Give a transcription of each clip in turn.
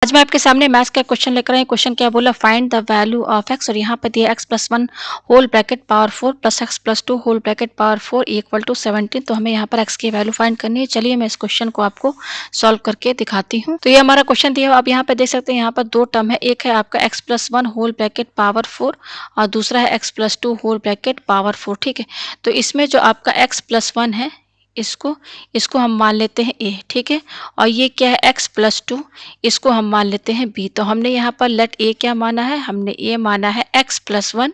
आज मैं आपके सामने मैथ्स का क्वेश्चन लेकर आई हूँ। क्वेश्चन क्या बोला, find the value of x, और यहाँ पे दिया x plus one whole bracket power 4 plus x plus two whole bracket power 4 equal to 17। तो हमें यहाँ पर एक्स की वैल्यू फाइंड करनी है। चलिए मैं इस क्वेश्चन को आपको सॉल्व करके दिखाती हूँ। तो ये हमारा क्वेश्चन दिया, आप यहाँ पे देख सकते हैं, यहाँ पर दो टर्म है। एक है आपका x plus one whole bracket power 4 और दूसरा है x plus two whole bracket power 4। ठीक है, तो इसमें जो आपका एक्स प्लस वन है, इसको इसको हम मान लेते हैं ए। ठीक है, और ये क्या है एक्स प्लस टू, इसको हम मान लेते हैं बी। तो हमने यहाँ पर लेट ए क्या माना है, हमने ए माना है एक्स प्लस वन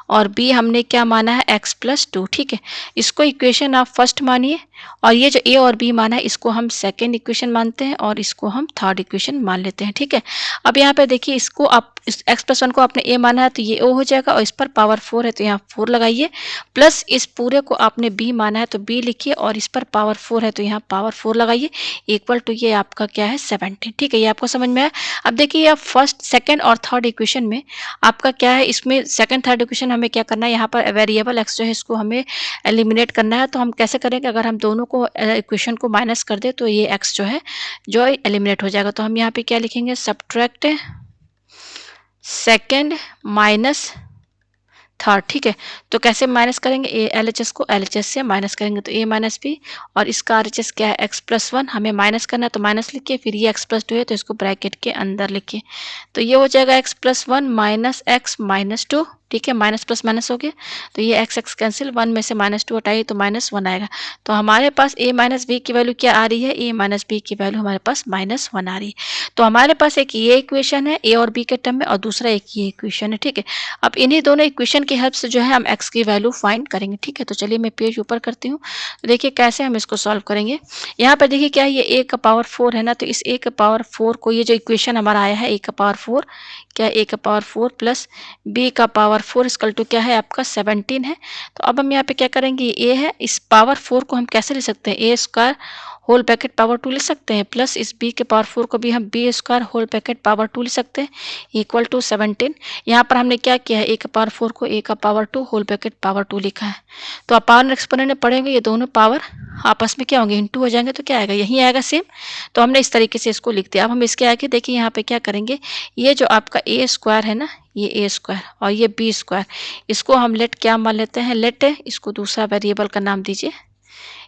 और बी हमने क्या माना है एक्स प्लस टू। ठीक है, इसको इक्वेशन आप फर्स्ट मानिए, और ये जो ए और बी माना है इसको हम सेकेंड इक्वेशन मानते हैं और इसको हम थर्ड इक्वेशन मान लेते हैं। ठीक है, अब यहाँ पे देखिए, इसको आप इस एक्स प्लस वन को आपने ए माना है तो ये ओ हो जाएगा, और इस पर पावर 4 है तो यहाँ 4 लगाइए, प्लस इस पूरे को आपने बी माना है तो बी लिखिए, और इस पर पावर 4 है तो यहाँ पावर 4 लगाइए, इक्वल टू ये आपका क्या है 17। ठीक है, ये आपको समझ में आया। अब देखिए, आप फर्स्ट सेकेंड और थर्ड इक्वेशन में आपका क्या है, इसमें सेकंड थर्ड इक्वेशन हमें क्या करना है, यहाँ पर वेरिएबल एक्स जो है इसको हमें एलिमिनेट करना है। तो हम कैसे करेंगे, अगर हम दोनों को इक्वेशन को माइनस कर दे तो ये एक्स जो है जो एलिमिनेट हो जाएगा। तो हम यहाँ पे क्या लिखेंगे, सब्ट्रैक्ट सेकंड माइनस थर्ड। ठीक है, तो कैसे माइनस करेंगे, ए एल एच एस को एल एच एस से माइनस करेंगे तो ए माइनस बी, और इसका आर एच एस क्या है एक्स प्लस वन, हमें माइनस करना है तो माइनस लिखिए, फिर ये एक्स प्लस टू है तो इसको ब्रैकेट के अंदर लिखिए। तो ये हो जाएगा x plus one minus x minus two. ठीक है, माइनस प्लस माइनस हो गया, तो ये एक्स एक्स कैंसिल, वन में से माइनस टू हटाइए तो माइनस वन आएगा। तो हमारे पास ए माइनस बी की वैल्यू क्या आ रही है, ए माइनस बी की वैल्यू हमारे पास माइनस वन आ रही है। तो हमारे पास एक ये इक्वेशन है ए और बी के टर्म में, और दूसरा एक ये इक्वेशन है। ठीक है, अब इन्हीं दोनों इक्वेशन की हेल्प से जो है हम एक्स की वैल्यू फाइंड करेंगे। ठीक है, तो चलिए मैं पेज ऊपर करती हूँ। तो देखिए कैसे हम इसको सॉल्व करेंगे। यहाँ पर देखिए क्या है, ये ए का पावर 4 है ना, तो इस ए का पावर 4 को, ये जो इक्वेशन हमारा आया है ए का पावर 4, क्या है ए का पावर 4 प्लस बी का पावर 4 इक्वल टू क्या है आपका 17 है। तो अब हम यहाँ पे क्या करेंगे, ए है, इस पावर 4 को हम कैसे लिख सकते हैं, ए स्क्वायर होल ब्रैकेट पावर 2 लिख सकते हैं, प्लस इस बी के पावर 4 को भी हम b square whole bracket power 2 लिख सकते हैं, इक्वल टू 17। यहाँ पर हमने क्या किया है, ए का पावर 4 को ए का पावर 2 होल ब्रैकेट पावर 2 लिखा है। तो आप पावर एक्सपोनेंट में पढ़ेंगे, ये दोनों पावर आपस में क्या होंगे, इंटू हो जाएंगे, तो क्या आएगा, यही आएगा सेम। तो हमने इस तरीके से इसको लिख दिया। अब हम इसके आगे देखिए, यहाँ पे क्या करेंगे, ये जो आपका ए स्क्वायर है ना, ये ए स्क्वायर और ये बी स्क्वायर, इसको हम लेट क्या मान लेते हैं, लेट है, इसको दूसरा वेरिएबल का नाम दीजिए।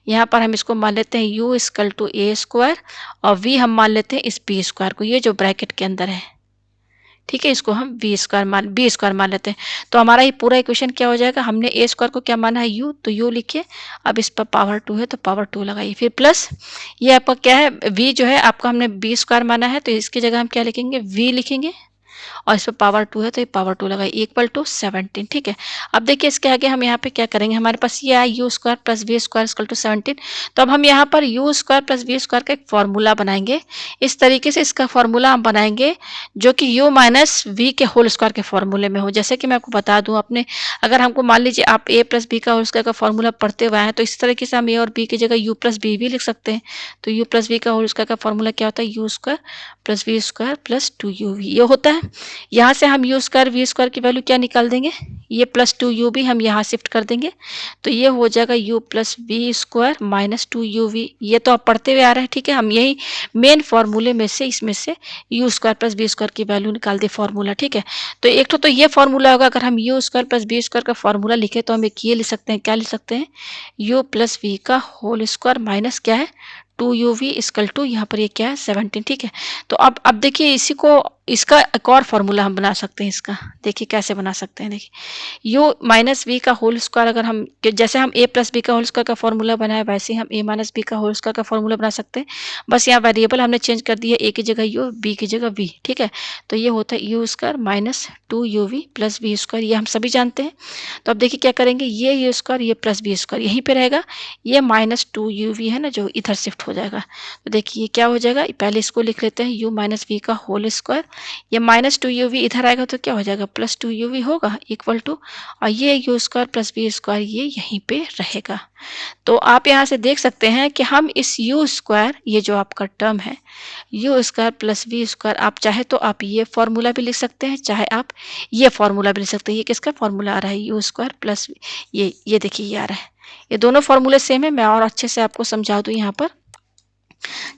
यहाँ पर हम इसको मान लेते हैं u equal to a square, और वी हम मान लेते हैं इस बी स्क्वायर को, ये जो ब्रैकेट के अंदर है। ठीक है, इसको हम बी स्क्वायर मान लेते हैं। तो हमारा ये पूरा इक्वेशन क्या हो जाएगा, हमने ए स्क्वायर को क्या माना है यू, तो यू लिखिए, अब इस पर पावर 2 है तो पावर 2 लगाइए, फिर प्लस ये आपका क्या है वी जो है आपका हमने बी स्क्वायर माना है, तो इसकी जगह हम क्या लिखेंगे, वी लिखेंगे, और इस पर पावर 2 है तो ये पावर 2 लगाइए, इक्वल टू 17। ठीक है, अब देखिए इसके आगे हम यहाँ पे क्या करेंगे, हमारे पास ये आया u square plus v square equal to 17। तो अब हम यहाँ पर u square plus v square का एक फॉर्मूला बनाएंगे। इस तरीके से इसका फॉर्मूला हम बनाएंगे जो कि यू माइनस वी के होल स्क्वायर के फॉर्मूले में हो। जैसे कि मैं आपको बता दूं, अपने अगर हमको मान लीजिए आप ए प्लस बी का होल स्क्वायर का फॉर्मूला पढ़ते हुए हैं, तो इस तरीके से हम ए और बी की जगह यू प्लस बी भी लिख सकते हैं। तो यू प्लस बी का होल स्क्वायर का फॉर्मूला क्या होता है, u square plus v square plus 2 ये होता है। यहाँ से हम यू स्क्वायर वी स्क्वायर की वैल्यू क्या निकाल देंगे, ये प्लस 2u भी हम यहाँ शिफ्ट कर देंगे, तो ये हो जाएगा u plus v square minus 2uv। ये तो आप पढ़ते हुए आ रहे हैं। ठीक है, हम यही मेन फॉर्मूले में से, इसमें से u square plus B square की वैल्यू निकाल दे फॉर्मूला। ठीक है, तो एक तो ये फॉर्मूला होगा, अगर हम u square plus B square का फॉर्मूला लिखे तो हम एक ये लिख सकते हैं, क्या लिख सकते हैं, यू प्लस वी का होल स्क्वायर माइनस क्या है 2uv इक्वल टू, यहाँ पर ये क्या है 17। ठीक है, तो अब देखिए इसी को, इसका एक और फॉर्मूला हम बना सकते हैं। इसका देखिए कैसे बना सकते हैं, देखिए यू माइनस वी का होल स्क्वायर, अगर हम जैसे हम ए प्लस बी का होल स्क्वायर का फॉर्मूला बनाए, वैसे ही हम ए माइनस बी का होल स्क्वायर का फॉर्मूला बना सकते हैं। बस यहाँ वेरिएबल हमने चेंज कर दिया, ए की जगह यू, बी की जगह वी। ठीक है, तो ये होता है u square minus 2uv plus v square, ये हम सभी जानते हैं। तो अब देखिए क्या करेंगे, ये यू स्क्वायर ये प्लस बी स्क्वायर यहीं पे रहेगा, ये माइनस 2uv है ना जो इधर शिफ्ट हो जाएगा। तो देखिए ये क्या हो जाएगा, पहले इसको लिख लेते हैं यू माइनस वी का होल स्क्वायर, ये माइनस 2uv इधर आएगा तो क्या हो जाएगा, प्लस 2uv होगा इक्वल टू, और ये u square plus v square ये यहीं पे रहेगा। तो आप यहाँ से देख सकते हैं कि हम इस यू स्क्वायर, ये जो आपका टर्म है u square plus v square, आप चाहे तो आप ये फॉर्मूला भी लिख सकते हैं, चाहे आप ये फॉर्मूला भी लिख सकते हैं। ये किसका फॉर्मूला आ रहा है, यू स्क्वायर प्लस ये देखिए ये आ रहा है, ये दोनों फॉर्मूले सेम है। मैं और अच्छे से आपको समझा दूँ यहाँ पर,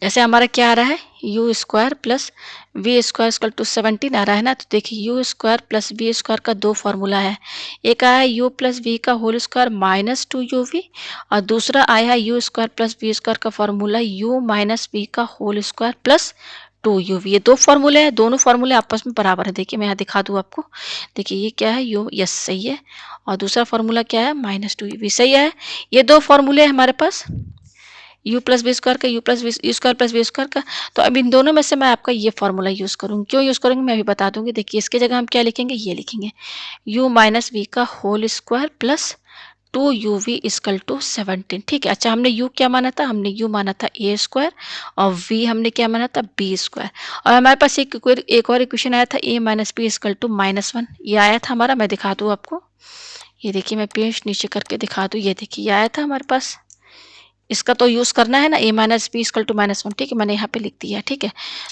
जैसे हमारा क्या आ रहा है, u square plus v square equal to 17 आ रहा है ना, तो देखिए u square plus v square का दो फॉर्मूला है। एक आया है यू प्लस वी का whole square minus two u v, और दूसरा आया है u square plus v square का फॉर्मूला यू माइनस वी का whole square plus two u v. ये दो फॉर्मूले हैं, दोनों फॉर्मूले आपस में बराबर है। देखिए मैं यहाँ दिखा दूँ आपको, देखिए ये क्या है, यू, यस सही है, और दूसरा फॉर्मूला क्या है, माइनस टू यू वी, सही है। ये दो फॉर्मूले हैं हमारे पास, यू प्लस बी स्क्वायर का, u plus u square plus B square का। तो अब इन दोनों में से मैं आपका ये फॉर्मूला यूज़ करूँगी। क्यों यूज़ करूँगी मैं अभी बता दूँगी। देखिए इसके जगह हम क्या लिखेंगे, ये लिखेंगे यू माइनस वी का whole square plus two u v equal to 17। ठीक है। अच्छा, हमने यू क्या माना था, हमने यू माना था ए स्क्वायर, और वी हमने क्या माना था, बी स्क्वायर। और हमारे पास एक और इक्वेशन आया था, ए माइनस बी इजकल टू -1। ये आया था हमारा, मैं दिखा दूँ आपको। ये देखिए मैं पेज नीचे करके दिखा दूँ, ये देखिए ये आया था हमारे पास। इसका तो यूज़ करना है ना, ए माइनस बी इक्वल टू -1। ठीक है, मैंने यहाँ पे लिख दिया। ठीक है,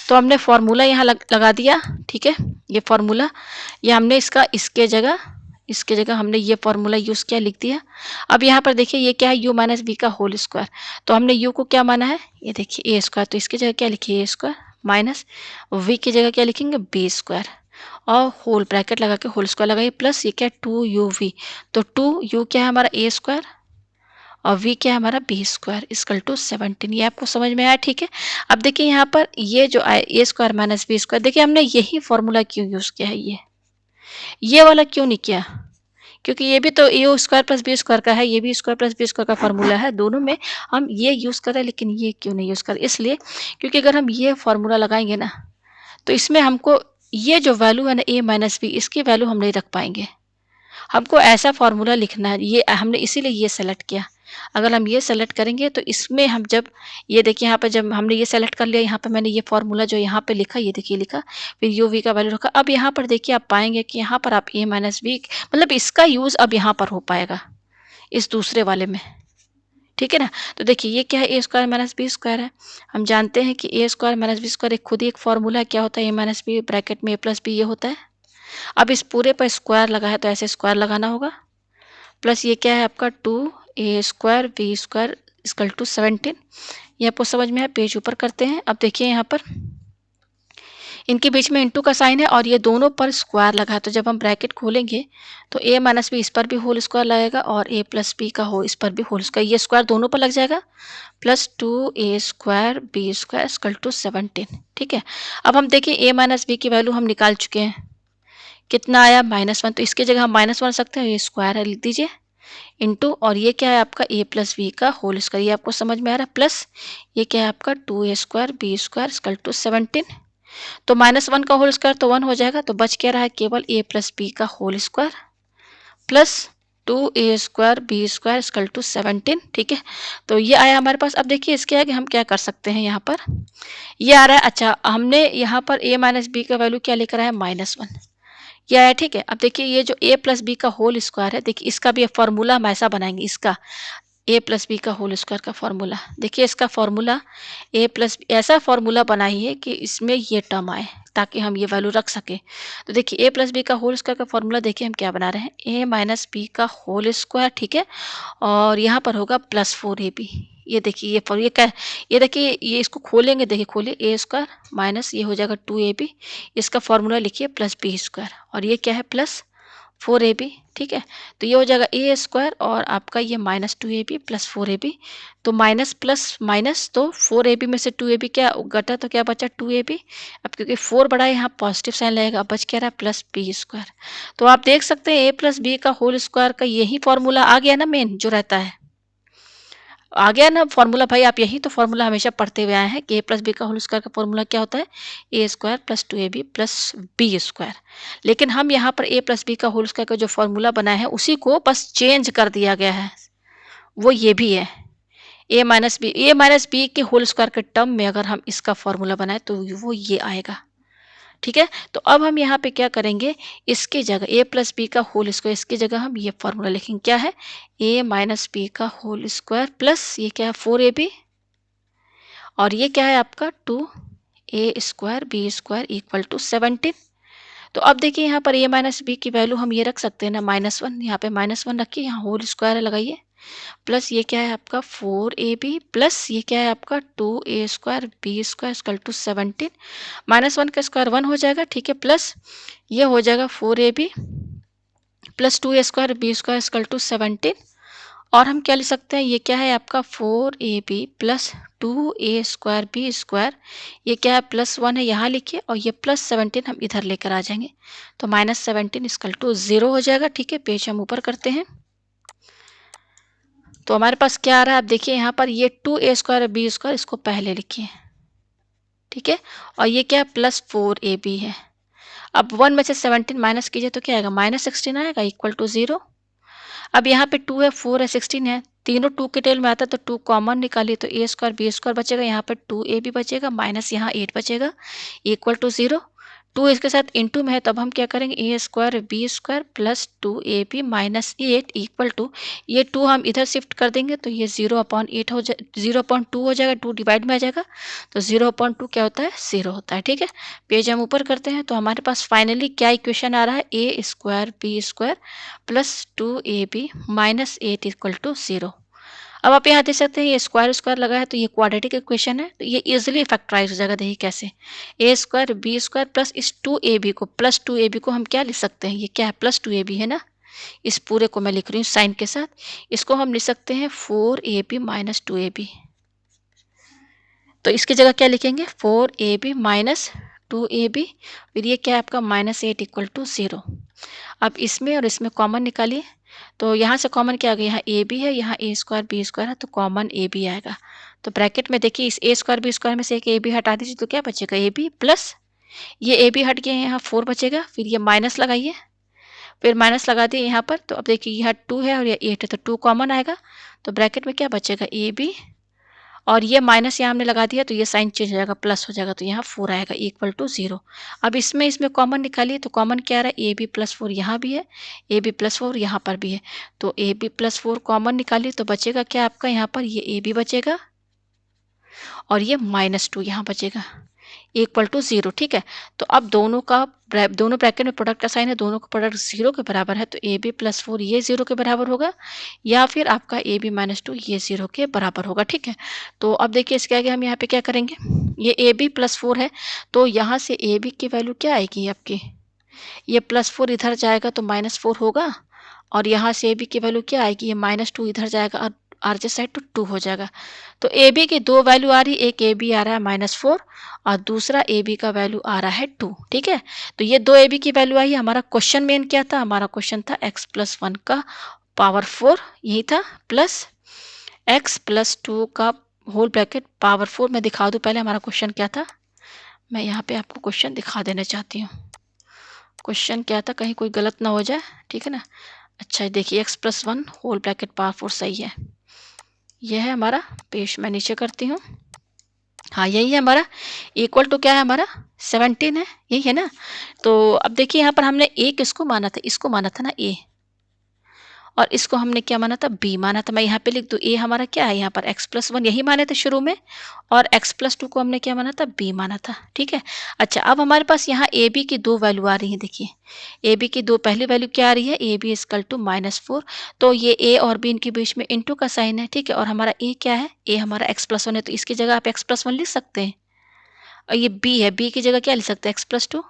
तो हमने फॉर्मूला यहाँ लगा दिया। ठीक है, ये फॉर्मूला, ये हमने इसके जगह हमने ये फॉर्मूला यूज़ किया, लिख दिया। अब यहाँ पर देखिए ये क्या है, यू माइनस बी का होल स्क्वायर। तो हमने यू को क्या माना है, ये देखिए ए स्क्वायर, तो इसकी जगह क्या लिखिए, ए स्क्वायर माइनस वी की जगह क्या लिखेंगे, बी स्क्वायर, और होल ब्रैकेट लगा के होल स्क्वायर लगाइए, प्लस ये क्या टू यू वी। तो टू यू क्या है हमारा, ए स्क्वायर, और v क्या है हमारा, बी स्क्वायर इक्वल टू 17। ये आपको समझ में आया। ठीक है, अब देखिए यहाँ पर ये जो आए ए स्क्वायर माइनस बी स्क्वायर, देखिए हमने यही फॉर्मूला क्यों यूज़ किया है, ये वाला क्यों नहीं किया, क्योंकि ये भी तो ए स्क्वायर प्लस बी स्क्वायर का है, ये भी स्क्वायर प्लस बी स्क्वायर का फॉर्मूला है, दोनों में हम ये यूज़ कर रहे हैं, लेकिन ये क्यों नहीं यूज़ कर रहे, इसलिए क्योंकि अगर हम ये फॉर्मूला लगाएंगे ना, तो इसमें हमको ये जो वैल्यू है ना, ए माइनस बी, इसकी वैल्यू हम नहीं रख पाएंगे। हमको ऐसा फॉर्मूला लिखना है, ये हमने इसीलिए ये सेलेक्ट किया। अगर हम ये सेलेक्ट करेंगे तो इसमें हम जब ये देखिए यहाँ पे जब हमने ये सेलेक्ट कर लिया, यहाँ पे मैंने ये फॉर्मूला जो यहाँ पे लिखा, ये देखिए लिखा, फिर यू वी का वैल्यू रखा। अब यहाँ पर देखिए आप पाएंगे कि यहाँ पर आप ए माइनस बी, मतलब इसका यूज़ अब यहाँ पर हो पाएगा इस दूसरे वाले में। ठीक है ना, तो देखिए ये क्या है, A square minus B square है। हम जानते हैं कि ए स्क्वायर माइनस बी स्क्वायर एक खुद ही एक फॉर्मूला है, क्या होता है, ए माइनस बी ब्रैकेट में ए प्लस बी ये होता है। अब इस पूरे पर स्क्वायर लगा है तो ऐसे स्क्वायर लगाना होगा, प्लस ये क्या है आपका two a square b square equal to 17। ये आपको समझ में है, पेज ऊपर करते हैं। अब देखिए यहाँ पर इनके बीच में इंटू का साइन है और ये दोनों पर स्क्वायर लगा है, तो जब हम ब्रैकेट खोलेंगे तो ए माइनस बी इस पर भी होल स्क्वायर लगेगा और ए प्लस बी का हो इस पर भी होल स्क्वायर, ये स्क्वायर दोनों पर लग जाएगा, plus two a square b square equal to 17। ठीक है, अब हम देखिए ए माइनस बी की वैल्यू हम निकाल चुके हैं, कितना आया, -1। तो इसकी जगह हम -1 रख सकते हैं, ये स्क्वायर है, लिख दीजिए, इंटू, और ये क्या है आपका ए प्लस बी का होल स्क्वायर, ये आपको समझ में आ रहा है, प्लस ये क्या है आपका two a square b square equal to 17। तो -1 का होल स्क्वायर तो 1 हो जाएगा, तो बच क्या रहा है, केवल ए प्लस बी का whole square plus two a square b square equal to 17। ठीक है, तो ये आया हमारे पास। अब देखिए इसके आगे हम क्या कर सकते हैं, यहाँ पर ये आ रहा है, अच्छा हमने यहाँ पर ए माइनस बी का वैल्यू क्या लेकर आया, -1 ये आया। ठीक है, अब देखिए ये जो ए प्लस बी का होल स्क्वायर है, देखिए इसका भी फॉर्मूला हम ऐसा बनाएंगे, इसका ए प्लस बी का होल स्क्वायर का फॉर्मूला, देखिए इसका फॉर्मूला ए प्लस ऐसा फॉर्मूला बनाइए कि इसमें ये टर्म आए ताकि हम ये वैल्यू रख सकें। तो देखिए ए प्लस बी का होल स्क्वायर का फॉर्मूला देखिए हम क्या बना रहे हैं, ए माइनस बी का होल स्क्वायर। ठीक है, और यहाँ पर होगा प्लस 4ab। ये देखिए ये फॉर ये क्या, ये देखिए ये इसको खोलेंगे, देखिए खोलिए, ए स्क्वायर माइनस ये हो जाएगा 2ab, इसका फॉर्मूला लिखिए प्लस बी स्क्वायर, और ये क्या है प्लस 4ab। ठीक है, तो ये हो जाएगा ए स्क्वायर और आपका ये -2ab प्लस 4ab, तो माइनस प्लस माइनस, तो 4ab में से 2ab क्या घटा, तो क्या बचा 2ab। अब क्योंकि 4 बड़ा है यहाँ पॉजिटिव साइन लगेगा, अब बच क्या रहा है प्लस बी स्क्वायर। तो आप देख सकते हैं ए प्लस बी का होल स्क्वायर का यही फॉर्मूला आ गया ना, मेन जो रहता है आ गया ना फॉर्मूला भाई। आप यही तो फॉर्मूला हमेशा पढ़ते हुए आए हैं कि ए प्लस बी का होल स्क्वायर का फॉर्मूला क्या होता है, A square plus 2ab plus B square. लेकिन हम यहाँ पर ए प्लस बी का होल स्क्वायर का जो फॉर्मूला बनाया है उसी को बस चेंज कर दिया गया है, वो ये भी है ए माइनस बी के होल स्क्वायर के टर्म में अगर हम इसका फॉर्मूला बनाए तो वो ये आएगा। ठीक है, तो अब हम यहाँ पे क्या करेंगे, इसकी जगह ए प्लस बी का होल स्क्वायर, इसकी जगह हम ये फॉर्मूला लिखेंगे, क्या है, ए माइनस बी का होल स्क्वायर प्लस ये क्या है 4ab, और ये क्या है आपका 2a square b square equal to 17। तो अब देखिए यहाँ पर ए माइनस बी की वैल्यू हम ये रख सकते हैं ना, -1, यहाँ पे -1 रखिए, यहाँ होल स्क्वायर लगाइए, प्लस ये क्या है आपका 4ab प्लस ये क्या है आपका 2a² b² इक्वल टू 17, -1 का स्क्वायर 1 हो जाएगा, ठीक है, प्लस ये हो जाएगा 4ab plus 2a² b² equal to 17। और हम क्या लिख सकते हैं, ये क्या है आपका 4ab प्लस 2a² b², ये क्या है +1 है यहाँ लिखिए, और ये +17 हम इधर लेकर आ जाएंगे, तो -17 इक्वल टू 0 हो जाएगा, ठीक है। पेज हम ऊपर करते हैं, तो हमारे पास क्या आ रहा है, आप देखिए यहाँ पर ये 2a² b² इसको पहले लिखिए, ठीक है, और ये क्या +4ab है। अब 1 में से 17 माइनस कीजिए तो क्या आएगा, -16 आएगा इक्वल टू 0। अब यहाँ पे 2 है, 4 है, 16 है, तीनों 2 के टेल में आता है तो 2 कॉमन निकालिए तो a² b² बचेगा, यहाँ पर 2ab बचेगा, माइनस यहाँ 8 बचेगा इक्वल टू 0। 2 इसके साथ इनटू में है, तब हम क्या करेंगे, a² b² plus 2ab minus 8 equal to, ये 2 हम इधर शिफ्ट कर देंगे तो ये 0/8 हो जाए, 0/2 हो जाएगा, 2 डिवाइड में आ जाएगा, तो 0/2 क्या होता है, 0 होता है, ठीक है। पेज हम ऊपर करते हैं, तो हमारे पास फाइनली क्या इक्वेशन आ रहा है, a² b² plus 2ab minus 8 equal to 0। अब आप यहाँ देख सकते हैं ये स्क्वायर स्क्वायर लगा है तो ये क्वाड्रेटिक इक्वेशन है, तो ये इजीली फैक्टराइज हो जाएगा। देखिए कैसे, a² b² प्लस इस 2ab को, प्लस 2ab को हम क्या लिख सकते हैं, ये क्या है +2ab है ना, इस पूरे को मैं लिख रही हूँ साइन के साथ, इसको हम लिख सकते हैं 4ab माइनस 2ab, तो इसकी जगह क्या लिखेंगे 4ab माइनस 2ab, फिर ये क्या है आपका -8 इक्वल टू 0। अब इसमें और इसमें कॉमन निकालिए, तो यहाँ से कॉमन क्या आ गया, यहाँ ए बी है, यहाँ a² b² है, तो कॉमन ए बी आएगा। तो ब्रैकेट में देखिए इस a² b² में से एक ए बी हटा दीजिए तो क्या बचेगा, ए बी प्लस ये ए बी हट गया, यहाँ 4 बचेगा, फिर ये माइनस लगाइए, फिर माइनस लगा दिए यहाँ पर, तो अब देखिए यहाँ 2 है और ये 8 है, तो 2 कॉमन आएगा, तो ब्रैकेट में क्या बचेगा, ए बी, और ये माइनस यहाँ हमने लगा दिया तो ये साइन चेंज हो जाएगा, प्लस हो जाएगा, तो यहाँ 4 आएगा इक्वल टू 0। अब इसमें कॉमन निकालिए, तो कॉमन क्या आ रहा है, ए बी प्लस 4 यहाँ भी है, ए बी प्लस 4 यहाँ पर भी है, तो ए बी प्लस 4 कॉमन निकालिए तो बचेगा क्या आपका, यहाँ पर ये ए बी बचेगा और ये -2 यहाँ बचेगा इक्वल टू 0, ठीक है। तो अब दोनों ब्रैकेट में प्रोडक्ट का साइन है, दोनों का प्रोडक्ट 0 के बराबर है, तो ए बी प्लस 4 ये 0 के बराबर होगा, या फिर आपका ए बी -2 ये 0 के बराबर होगा, ठीक है। तो अब देखिए इसके आगे हम यहाँ पे क्या करेंगे, ये ए बी प्लस 4 है, तो यहाँ से ए बी की वैल्यू क्या आएगी आपकी, ये +4 इधर जाएगा तो -4 होगा, और यहाँ से ए बी की वैल्यू क्या आएगी, ये -2 इधर जाएगा और आरजे साइड तो 2 हो जाएगा। तो ए बी की 2 वैल्यू आ रही है, एक ए बी आ रहा है -4 और दूसरा ए बी का वैल्यू आ रहा है 2, ठीक है। तो ये 2 ए बी की वैल्यू आई है। हमारा क्वेश्चन मेन क्या था, हमारा क्वेश्चन था x+1 का पावर 4 यही था, प्लस x+2 का होल ब्रैकेट पावर 4। मैं दिखा दूँ पहले हमारा क्वेश्चन क्या था, मैं यहाँ पे आपको क्वेश्चन दिखा देना चाहती हूँ। क्वेश्चन क्या था, कहीं कोई गलत ना हो जाए, ठीक है ना। अच्छा देखिए x+1 होल ब्रैकेट पावर 4 सही है, यह है हमारा, पेज मैं नीचे करती हूँ, हाँ यही है हमारा, इक्वल टू क्या है हमारा 17 है, यही है ना। तो अब देखिए यहाँ पर हमने ए किसको माना था, इसको माना था ना ए, और इसको हमने क्या माना था, बी माना था। मैं यहाँ पे लिख दूँ, ए हमारा क्या है यहाँ पर x+1 यही माने थे शुरू में, और x+2 को हमने क्या माना था, बी माना था, ठीक है। अच्छा अब हमारे पास यहाँ ए बी की 2 वैल्यू आ रही है, देखिए ए बी की 2, पहली वैल्यू क्या आ रही है, ए बी इक्वल टू -4, तो ये ए और बी इनके बीच में इंटू का साइन है, ठीक है, और हमारा ए क्या है, ए हमारा x+1 है, तो इसकी जगह आप x+1 लिख सकते हैं, और ये बी है, बी की जगह क्या लिख सकते हैं, x+2,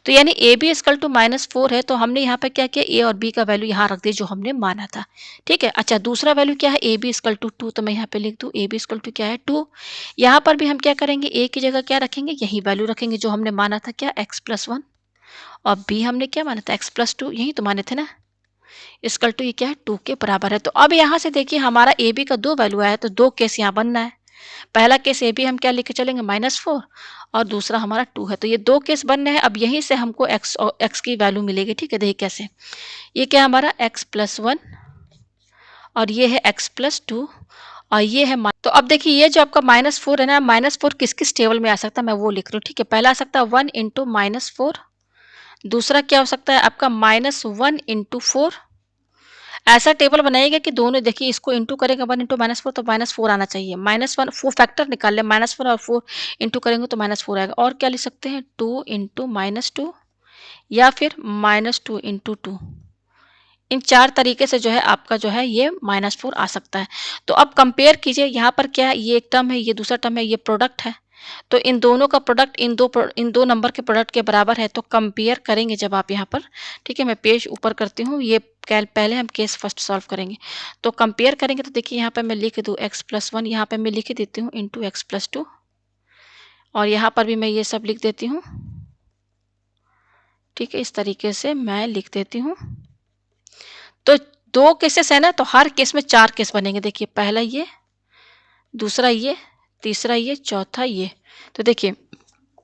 तो यानी ए बी इक्वल टू -4 है, तो हमने यहाँ पर क्या किया, ए और बी का वैल्यू यहाँ रख दिया जो हमने माना था, ठीक है। अच्छा दूसरा वैल्यू क्या है, ए बी इक्वल टू 2, तो मैं यहाँ पे लिख दूँ ए बी इक्वल टू क्या है 2। यहाँ पर भी हम क्या करेंगे, ए की जगह क्या रखेंगे, यही वैल्यू रखेंगे जो हमने माना था क्या, x+1, और बी हमने क्या माना था, x+2, यही तो माने थे ना, इक्वल टू ये क्या है 2 के बराबर है। तो अब यहाँ से देखिए हमारा ए बी का 2 वैल्यू आया, तो 2 केस यहाँ बनना है। पहला केस ए बी हम क्या लेके चलेंगे, -4, और दूसरा हमारा 2 है, तो ये 2 केस बनने हैं। अब यहीं से हमको x की वैल्यू मिलेगी, ठीक है। देखिए कैसे, ये क्या हमारा x+1 और ये है x+2 और ये है तो अब देखिए ये जो आपका -4 है ना, -4 किस किस टेबल में आ सकता है मैं वो लिख रही हूँ, ठीक है। पहला आ सकता है 1 इंटू -4, दूसरा क्या हो सकता है आपका -1 इंटू 4। ऐसा टेबल बनाइएगा कि दोनों, देखिए इसको इंटू करेंगे 1 इंटू -4 तो -4 आना चाहिए, -1 4 फैक्टर निकाल लें, -1 और 4 इंटू करेंगे तो -4 आएगा। और क्या लिख सकते हैं 2 इंटू -2, या फिर -2 इंटू 2, इन 4 तरीके से जो है आपका जो है ये -4 आ सकता है। तो अब कंपेयर कीजिए, यहाँ पर क्या है, ये एक टर्म है, ये दूसरा टर्म है, ये प्रोडक्ट है। तो इन दोनों का प्रोडक्ट इन 2 नंबर के प्रोडक्ट के बराबर है, तो कंपेयर करेंगे जब आप यहाँ पर, ठीक है, मैं पेज ऊपर करती हूँ, ये कैल पहले हम केस फर्स्ट सॉल्व करेंगे। तो कंपेयर करेंगे तो देखिए यहाँ पे मैं लिख दूँ x+1, यहाँ पे मैं लिख देती हूँ इंटू x+2, और यहाँ पर भी मैं ये सब लिख देती हूँ, ठीक है, इस तरीके से मैं लिख देती हूँ। तो 2 केसेस है ना, तो हर केस में 4 केस बनेंगे। देखिए पहला ये, दूसरा ये, तीसरा ये, चौथा ये। तो देखिए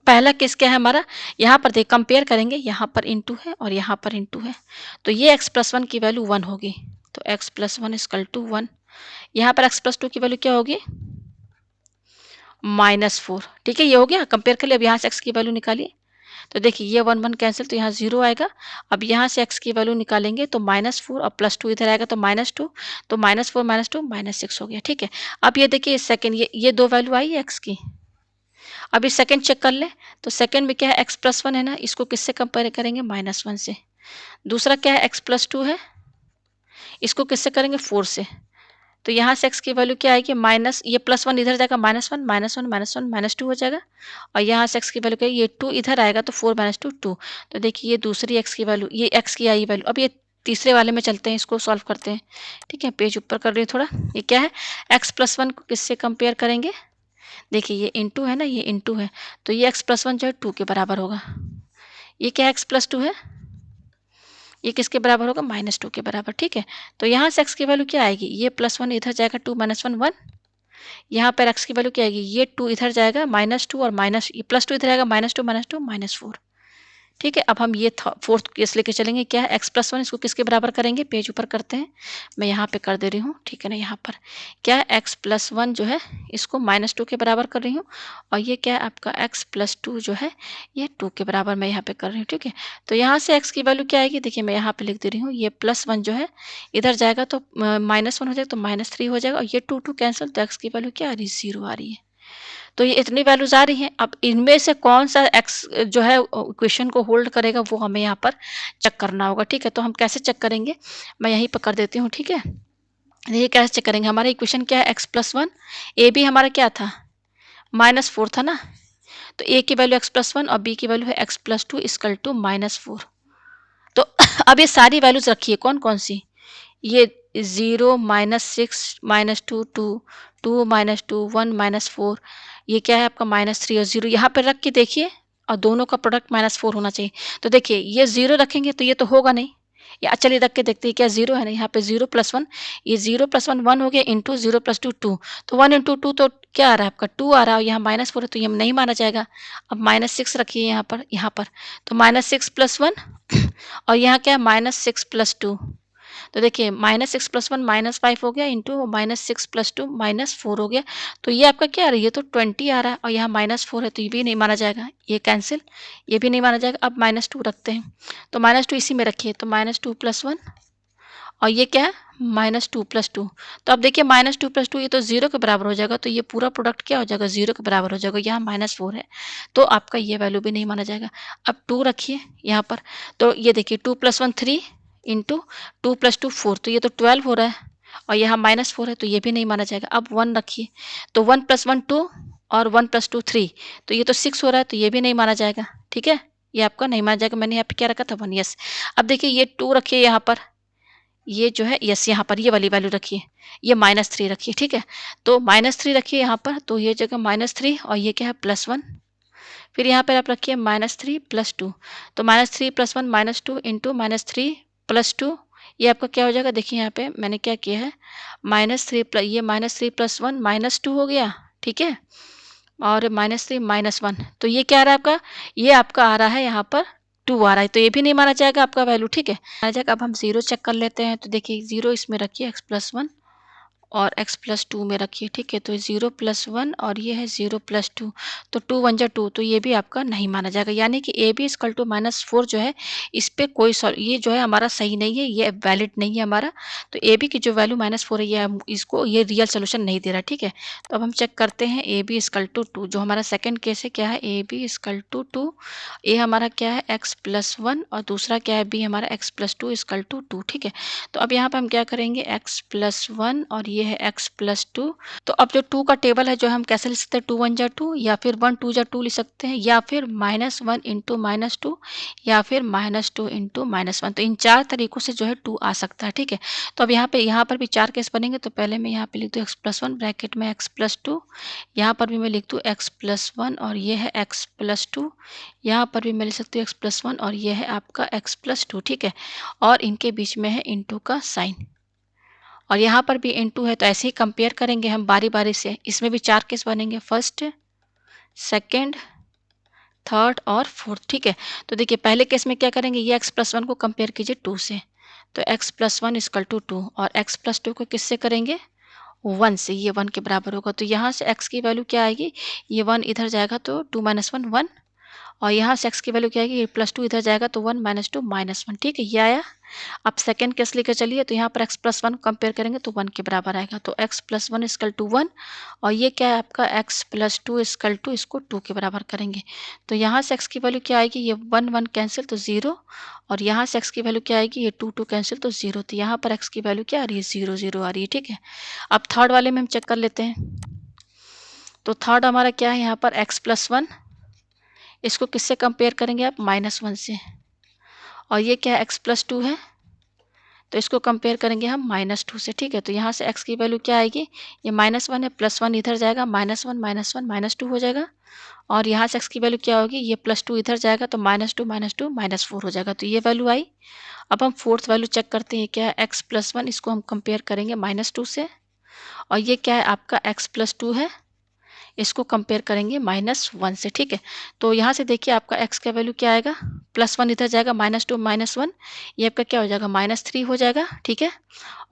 पहला केस क्या है हमारा, यहाँ पर देख कंपेयर करेंगे, यहाँ पर इंटू है और यहाँ पर इंटू है, तो ये x+1 की वैल्यू 1 होगी, तो x+1 इक्वल टू 1। यहाँ पर x+2 की वैल्यू क्या होगी, -4, ठीक है, ये हो गया कंपेयर कर लिया। अब यहाँ से x की वैल्यू निकालिए, तो देखिए ये 1 1 कैंसिल, तो यहाँ 0 आएगा। अब यहाँ से x की वैल्यू निकालेंगे तो -4 और +2 इधर आएगा तो -2, तो -4 -2 -6 हो गया, ठीक है। अब ये देखिए सेकंड, ये 2 वैल्यू आई है x की। अभी सेकंड चेक कर ले, तो सेकंड में क्या है, x+1 है ना, इसको किससे कंपेयर करेंगे, -1 से। दूसरा क्या है, x+2 है, इसको किससे करेंगे, 4 से। तो यहाँ से x की वैल्यू क्या आएगी, माइनस, ये +1 इधर जाएगा, -1 -1 -1 -2 हो जाएगा, और यहाँ से x की वैल्यू क्या है, ये 2 इधर आएगा तो 4 -2 2। तो देखिए ये दूसरी x की वैल्यू, ये x की आई वैल्यू। अब ये तीसरे वाले में चलते हैं, इसको सॉल्व करते हैं, ठीक है, पेज ऊपर कर रही हूँ थोड़ा। ये क्या है, x+1 को किससे कंपेयर करेंगे, देखिए ये इंटू है ना, ये इंटू है, तो ये x+1 जो है 2 के बराबर होगा। ये क्या है, x+2 है, ये किसके बराबर होगा, -2 के बराबर, ठीक है। तो यहाँ से x की वैल्यू क्या आएगी, ये +1 इधर जाएगा, 2 -1 1। यहाँ पर x की वैल्यू क्या आएगी, ये 2 इधर जाएगा, -2 और माइनस, ये +2 इधर आएगा, -2 -2 -4, ठीक है। अब हम ये फोर्थ केस लेके चलेंगे, क्या है, x+1, इसको किसके बराबर करेंगे, पेज ऊपर करते हैं, मैं यहाँ पे कर दे रही हूँ, ठीक है ना। यहाँ पर क्या है, x+1 जो है इसको -2 के बराबर कर रही हूँ, और ये क्या है आपका x+2 जो है ये 2 के बराबर मैं यहाँ पे कर रही हूँ, ठीक है। तो यहाँ से x की वैल्यू क्या आएगी, देखिए मैं यहाँ पे लिख दे रही हूँ, ये +1 जो है इधर जाएगा तो -1 हो जाएगा, तो -3 हो जाएगा, और ये 2 2 कैंसिल, तो x की वैल्यू क्या आ रही है, 0 आ रही है। तो ये इतनी वैल्यूज आ रही हैं। अब इनमें से कौन सा x जो है इक्वेशन को होल्ड करेगा, वो हमें यहाँ पर चेक करना होगा, ठीक है। तो हम कैसे चेक करेंगे, मैं यहीं पर कर देती हूँ, ठीक है। देखिए कैसे चेक करेंगे, हमारा इक्वेशन क्या है, x+1, ए भी हमारा क्या था, -4 था ना, तो ए की वैल्यू x+1 और बी की वैल्यू है x+2 इक्वल टू -4। तो अब ये सारी वैल्यूज रखिए, कौन कौन सी, ये 0 -6 -2 2 2 -2 1 -4, ये क्या है आपका -3 और 0 यहाँ पे रख के देखिए, और दोनों का प्रोडक्ट -4 होना चाहिए। तो देखिए ये 0 रखेंगे तो ये तो होगा नहीं, या चलिए रख के देखते हैं, क्या 0 है ना, यहाँ पे 0 + 1, ये 0 + 1 1 हो गया, इंटू 0 + 2 2, तो 1 × 2 तो क्या आ रहा है आपका 2 आ रहा है, और यहाँ -4 है तो ये नहीं माना जाएगा। अब -6 रखिए यहाँ पर, तो -6 + 1 और यहाँ क्या है, -6 + 2, तो देखिए -6 + 1 -5 हो गया, इंटू -6 + 2 -4 हो गया, तो ये आपका क्या आ रहा है, ये तो 20 आ रहा है, और यहाँ -4 है तो ये भी नहीं माना जाएगा, ये कैंसिल, ये भी नहीं माना जाएगा। अब -2 रखते हैं, तो -2 इसी में रखिए, तो -2 + 1, और ये क्या है, -2 + 2, तो अब देखिए -2 + 2 ये तो 0 के बराबर हो जाएगा, तो ये पूरा प्रोडक्ट क्या हो जाएगा, 0 के बराबर हो जाएगा, यहाँ -4 है, तो आपका ये वैल्यू भी नहीं माना जाएगा। अब 2 रखिए यहाँ पर, तो ये देखिए 2 + 1 3 इंटू 2 + 2 4, तो ये तो 12 हो रहा है, और यहाँ -4 है तो ये भी नहीं माना जाएगा। अब 1 रखिए, तो 1 + 1 2 और 1 + 2 3, तो ये तो 6 हो रहा है, तो ये भी नहीं माना जाएगा, ठीक है, ये आपका नहीं माना जाएगा। मैंने यहाँ पे क्या रखा था, 1, यस। अब देखिए ये 2 रखिए यहाँ पर, ये जो है यस, यहाँ पर ये वाली वैल्यू रखिए, ये -3 रखिए, ठीक है, तो -3 रखिए यहाँ पर, तो ये जगह -3 और ये क्या है +1, फिर यहाँ पर आप रखिए -3 + 2, तो -3 + 1 -2 इंटू -3 + 2, ये आपका क्या हो जाएगा, देखिए यहाँ पे मैंने क्या किया है, -3 ये -3 + 1 -2 हो गया, ठीक है, और -3 -1, तो ये क्या आ रहा है आपका, ये आपका आ रहा है यहाँ पर 2 आ रहा है, तो ये भी नहीं माना जाएगा आपका वैल्यू, ठीक है, माना जाएगा। अब हम 0 चेक कर लेते हैं, तो देखिए 0 इसमें रखिए, x + 1 और x प्लस टू में रखिए, ठीक है। तो 0 प्लस 1 और ये है 0 प्लस 2, तो 2 1 जा 2, तो ये भी आपका नहीं माना जाएगा। यानी कि ए बी इक्वल टू -4 जो है, इस पे कोई ये जो है हमारा सही नहीं है, ये वैलिड नहीं है हमारा। तो ए बी की जो वैल्यू -4 है, ये इसको ये रियल सोल्यूशन नहीं दे रहा, ठीक है। तो अब हम चेक करते हैं ए बी इक्वल टू 2, जो हमारा सेकेंड केस है, क्या है ए बी इक्वल टू 2, ए हमारा क्या है x प्लस 1 और दूसरा क्या है बी हमारा x प्लस 2 इक्वल टू 2, ठीक है। तो अब यहाँ पे हम क्या करेंगे, x प्लस 1 और ये है x प्लस 2। तो अब जो 2 का टेबल है, जो हम कैसे लिख सकते हैं, 2 1 जा 2, या फिर 1 2 जा 2 लिख सकते हैं, या फिर -1 इंटू -2, या फिर -2 इंटू -1। तो इन चार तरीकों से जो है 2 आ सकता है, ठीक है। तो अब यहाँ पर भी चार केस बनेंगे। तो पहले मैं यहाँ पे लिख दूँ x प्लस 1 ब्रैकेट में x प्लस 2, यहाँ पर भी मैं लिख दूँ x प्लस 1 और ये है x प्लस 2, यहाँ पर भी मैं लिख सकती हूँ x प्लस 1 और ये है आपका x प्लस 2, ठीक है। और इनके बीच में है इंटू का साइन, और यहाँ पर भी इंटू है। तो ऐसे ही कंपेयर करेंगे हम बारी बारी से। इसमें भी चार केस बनेंगे, फर्स्ट, सेकेंड, थर्ड और फोर्थ, ठीक है। तो देखिए पहले केस में क्या करेंगे, ये x प्लस 1 को कंपेयर कीजिए 2 से, तो x प्लस 1 इक्वल टू 2, और x प्लस 2 को किससे करेंगे, 1 से, ये 1 के बराबर होगा। तो यहाँ से x की वैल्यू क्या आएगी, ये 1 इधर जाएगा तो 2 माइनस 1 1, और यहाँ से x की वैल्यू क्या आएगी, ये प्लस 2 इधर जाएगा तो 1 माइनस 2 -1, ठीक है, ये आया। अब सेकेंड केस लेकर चलिए, तो यहाँ पर x प्लस 1 कंपेयर करेंगे तो 1 के बराबर आएगा, तो x प्लस 1 इक्वल टू 1, और ये क्या है आपका x प्लस 2 इक्वल टू, इसको 2 के बराबर करेंगे। तो यहाँ से x की वैल्यू क्या आएगी, ये 1 1 कैंसिल तो 0, और यहाँ से x की वैल्यू क्या आएगी, ये 2 2 कैंसिल तो 0, तो यहाँ पर x की वैल्यू क्या आ रही है, 0 0 आ रही है, ठीक है। अब थर्ड वाले में हम चेक कर लेते हैं। तो थर्ड हमारा क्या है, यहाँ पर x प्लस 1, इसको किससे कंपेयर करेंगे आप, -1 से, और ये क्या है x प्लस 2 है, तो इसको कंपेयर करेंगे हम -2 से, ठीक है। तो यहाँ से x की वैल्यू क्या आएगी, ये -1 है, प्लस 1 इधर जाएगा, -1 -1 -2 हो जाएगा, और यहाँ से x की वैल्यू क्या होगी, ये प्लस 2 इधर जाएगा तो -2 -2 -4 हो जाएगा, तो ये वैल्यू आई। अब हम फोर्थ वैल्यू चेक करते हैं, क्या है x प्लस 1, इसको हम कंपेयर करेंगे -2 से, और ये क्या है आपका x प्लस 2 है, इसको कंपेयर करेंगे -1 से, ठीक है। तो यहाँ से देखिए आपका x का वैल्यू क्या आएगा, प्लस 1 इधर जाएगा, -2 -1, ये आपका क्या हो जाएगा, -3 हो जाएगा, ठीक है।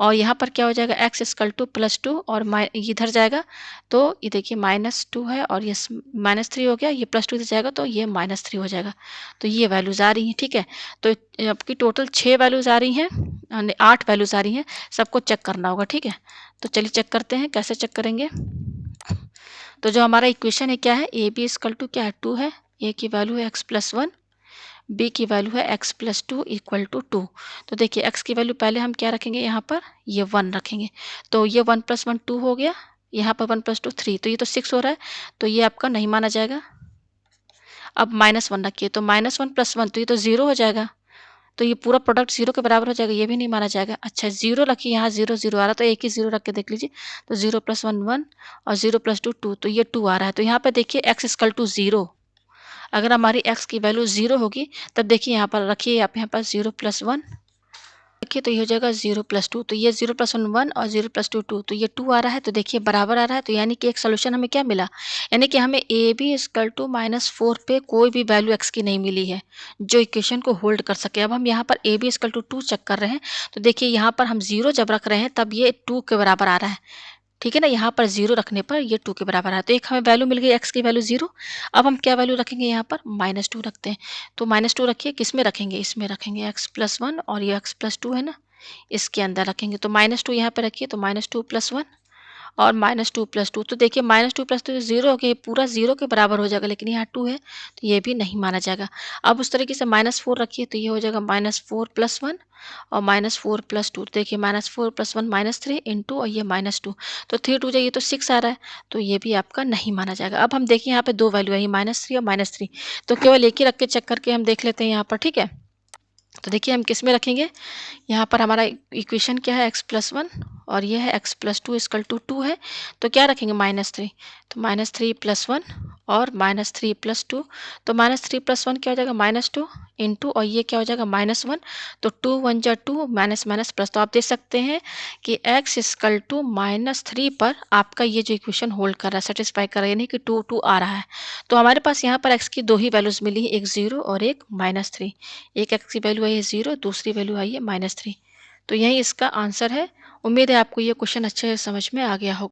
और यहाँ पर क्या हो जाएगा, x इक्वल टू प्लस 2 और इधर जाएगा, तो ये देखिए -2 है और ये -3 हो गया, ये प्लस 2 इधर जाएगा तो ये -3 हो जाएगा। तो ये वैल्यूज़ आ रही हैं, ठीक है। तो आपकी टोटल 6 वैल्यूज़ आ रही हैं, 8 वैल्यूज़ आ रही हैं, सबको चेक करना होगा, ठीक है। तो चलिए चेक करते हैं, कैसे चेक करेंगे। तो जो हमारा इक्वेशन है क्या है, ए बी इक्वल टू क्या है, 2 है, ए की वैल्यू है x प्लस 1, बी की वैल्यू है x प्लस 2 इक्वल टू 2। तो देखिए x की वैल्यू पहले हम क्या रखेंगे, यहाँ पर ये 1 रखेंगे, तो ये 1 प्लस 1 2 हो गया, यहाँ पर 1 प्लस 2 3, तो ये तो 6 हो रहा है, तो ये आपका नहीं माना जाएगा। अब -1 रखिए, तो -1 प्लस 1, तो ये तो 0 हो जाएगा, तो ये पूरा प्रोडक्ट 0 के बराबर हो जाएगा, ये भी नहीं माना जाएगा। अच्छा 0 रखिए, यहाँ 0 0 आ रहा, तो एक ही 0 रख के देख लीजिए, तो 0 प्लस 1 1 और 0 प्लस 2 2, तो ये 2 आ रहा है। तो यहाँ पे देखिए x इक्वल टू 0, अगर हमारी x की वैल्यू 0 होगी, तब देखिए यहाँ पर रखिए, आप यहाँ पर 0 प्लस 1 देखिए, तो ये हो जाएगा 0 प्लस 2, तो ये 0 प्लस 1 1 और 0 प्लस 2 2, तो ये 2 आ रहा है, तो देखिए बराबर आ रहा है, तो यानी कि एक सोल्यूशन हमें क्या मिला, यानी कि हमें ए बी इक्वल टू -4 पे कोई भी वैल्यू x की नहीं मिली है जो इक्वेशन को होल्ड कर सके। अब हम यहाँ पर A B equal to 2 check कर रहे हैं, तो देखिए यहाँ पर हम 0 जब रख रहे हैं तब ये 2 के बराबर आ रहा है, ठीक है ना। यहाँ पर 0 रखने पर ये 2 के बराबर है, तो एक हमें वैल्यू मिल गई x की वैल्यू 0। अब हम क्या वैल्यू रखेंगे, यहाँ पर -2 रखते हैं, तो -2 रखिए, किस में रखेंगे, इसमें रखेंगे x प्लस 1, और ये x प्लस 2 है ना, इसके अंदर रखेंगे, तो -2 यहाँ पे रखिए, तो -2 प्लस 1 और -2 प्लस 2, तो देखिए -2 प्लस 2 0 हो गया, ये पूरा 0 के बराबर हो जाएगा, लेकिन यहाँ 2 है, तो ये भी नहीं माना जाएगा। अब उस तरीके से -4 रखिए, तो ये हो जाएगा -4 प्लस 1 और -4 प्लस 2, देखिए -4 प्लस 1 -3 इंटू और ये -2, तो 3 2 जाइए तो 6 आ रहा है, तो ये भी आपका नहीं माना जाएगा। अब हम देखिए यहाँ पे दो वैल्यू है, -3 और -3, तो केवल एक ही रख के चेक करके हम देख लेते हैं यहाँ पर, ठीक है। तो देखिए हम किस में रखेंगे, यहाँ पर हमारा इक्वेशन क्या है, x प्लस 1 और ये है x प्लस 2 इक्वल टू 2 है, तो क्या रखेंगे, -3, तो -3 प्लस 1 और -3 प्लस 2, तो -3 प्लस 1 क्या हो जाएगा, -2 इंटू और ये क्या हो जाएगा, -1, तो 2 1 जा 2 माइनस माइनस प्लस, तो आप देख सकते हैं कि x इक्वल टू -3 पर आपका ये जो इक्वेशन होल्ड कर रहा है, सेटिस्फाई कर रहा है, यानी कि 2 2 आ रहा है। तो हमारे पास यहाँ पर x की दो ही वैल्यूज मिली है, एक 0 और एक -3, एक x की वैल्यू आई है 0, दूसरी वैल्यू आई है -3, तो यही इसका आंसर है उम्मीद है आपको ये क्वेश्चन अच्छे से समझ में आ गया होगा।